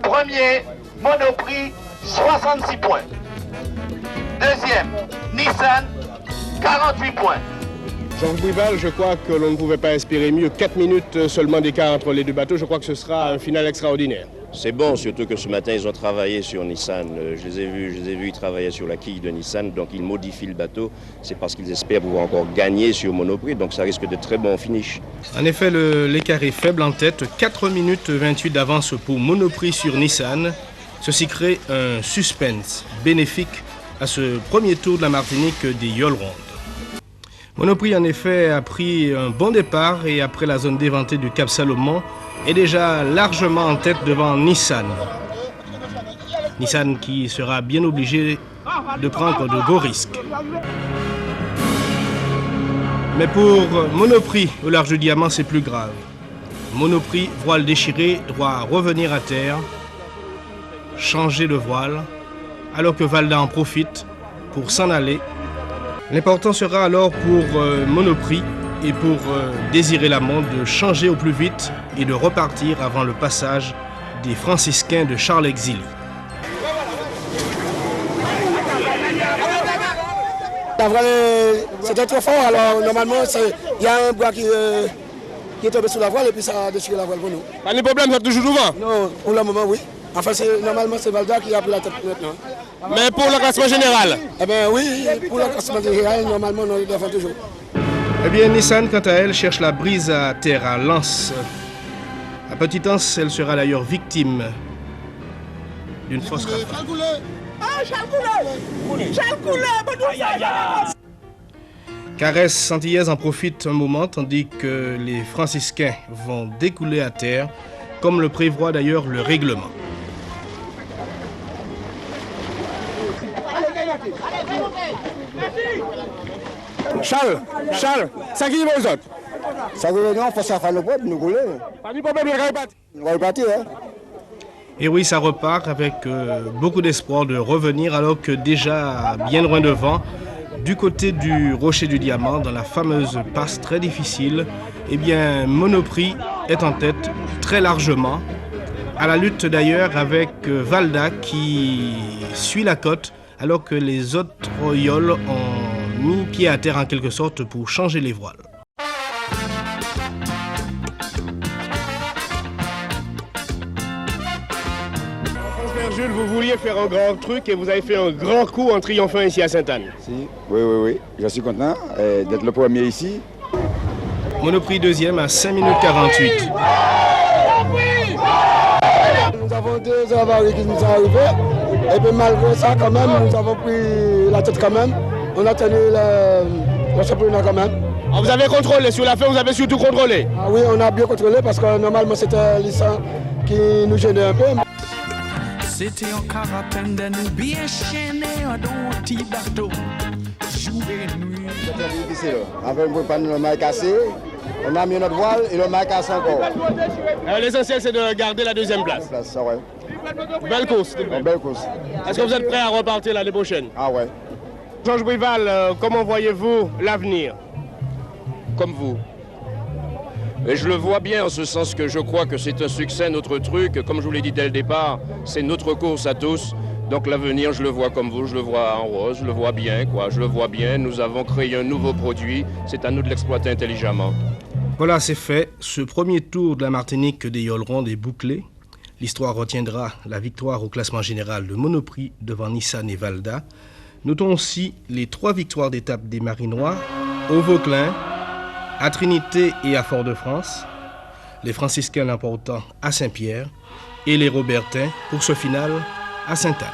Premier, Monoprix, 66 points. Deuxième, Nissan, 48 points. Georges Brival, je crois que l'on ne pouvait pas espérer mieux. 4 minutes seulement d'écart entre les deux bateaux. Je crois que ce sera un final extraordinaire. C'est bon, surtout que ce matin, ils ont travaillé sur Nissan. Je les ai vus, ils travaillaient sur la quille de Nissan, donc ils modifient le bateau. C'est parce qu'ils espèrent pouvoir encore gagner sur Monoprix, donc ça risque de très bons finish. En effet, l'écart est faible en tête. 4 minutes 28 d'avance pour Monoprix sur Nissan. Ceci crée un suspense bénéfique à ce premier tour de la Martinique des Yoles Rondes. Monoprix, en effet, a pris un bon départ et après la zone déventée du Cap Salomon, est déjà largement en tête devant Nissan. Nissan qui sera bien obligé de prendre de gros risques. Mais pour Monoprix au large du Diamant, c'est plus grave. Monoprix, voile déchiré, doit revenir à terre, changer de voile, alors que Valda en profite pour s'en aller. L'important sera alors pour Monoprix et pour Désiré Lamont de changer au plus vite et de repartir avant le passage des franciscains de Charles Exili. C'était trop fort, alors normalement il y a un bois qui est tombé sous la voile et puis ça a déchiré la voile pour nous. Pas de problème, ça toujours devant? Non, pour le moment oui. Enfin normalement c'est Valda qui a pris la tête maintenant. Mais pour le classement général? Eh bien oui, pour le classement général, normalement on le défend toujours. Eh bien, Nissan, quant à elle, cherche la brise à terre à Lens. À Petite-Anse, elle sera d'ailleurs victime d'une fausse rafale. Caresse Antillaise en profite un moment, tandis que les franciscains vont découler à terre, comme le prévoit d'ailleurs le règlement. Charles, ça qui est aux autres? Ça veut dire qu'il faut faire le propre, nous couler. Pas de problème, on va repartir. Hein? Et oui, ça repart avec beaucoup d'espoir de revenir, alors que déjà bien loin devant, du côté du Rocher du Diamant, dans la fameuse passe très difficile, eh bien, Monoprix est en tête très largement, à la lutte d'ailleurs avec Valda qui suit la côte, alors que les autres yoles ont mis pied à terre en quelque sorte pour changer les voiles. Jules, vous vouliez faire un grand truc et vous avez fait un grand coup en triomphant ici à Sainte-Anne. Si, oui. Je suis content d'être le premier ici. Monoprix deuxième à 5 minutes 48. Nous avons 2 avaries qui nous sont arrivées. Et puis malgré ça, quand même, nous avons pris la tête quand même. On a tenu le championnat quand même. Alors vous avez contrôlé, sur la fin vous avez surtout contrôlé? Ah oui, on a bien contrôlé parce que normalement c'était Lissan qui nous gênait un peu. C'était en carapène de nous bien chaînés dans un petit bateau. Jour et nuit. C'est difficile. Après, on ne peut pas nous le maille cassé. On a mis notre voile et le maille cassé encore. L'essentiel c'est de garder la deuxième place. Ça, ouais. Belle course. Belle course. Est-ce que vous êtes prêt à repartir l'année prochaine? Ah ouais. Georges Brival, comment voyez-vous l'avenir? Comme vous. Et je le vois bien en ce sens que je crois que c'est un succès, notre truc. Comme je vous l'ai dit dès le départ, c'est notre course à tous. Donc l'avenir, je le vois comme vous, je le vois en rose, je le vois bien, quoi. Je le vois bien. Nous avons créé un nouveau produit. C'est à nous de l'exploiter intelligemment. Voilà, c'est fait. Ce premier tour de la Martinique des Yoles Rondes est bouclé. L'histoire retiendra la victoire au classement général de Monoprix devant Nissan et Valda. Notons aussi les 3 victoires d'étape des Marinois au Vauclin, à Trinité et à Fort-de-France, les franciscains l'emportant à Saint-Pierre et les Robertins pour ce final à Sainte-Anne.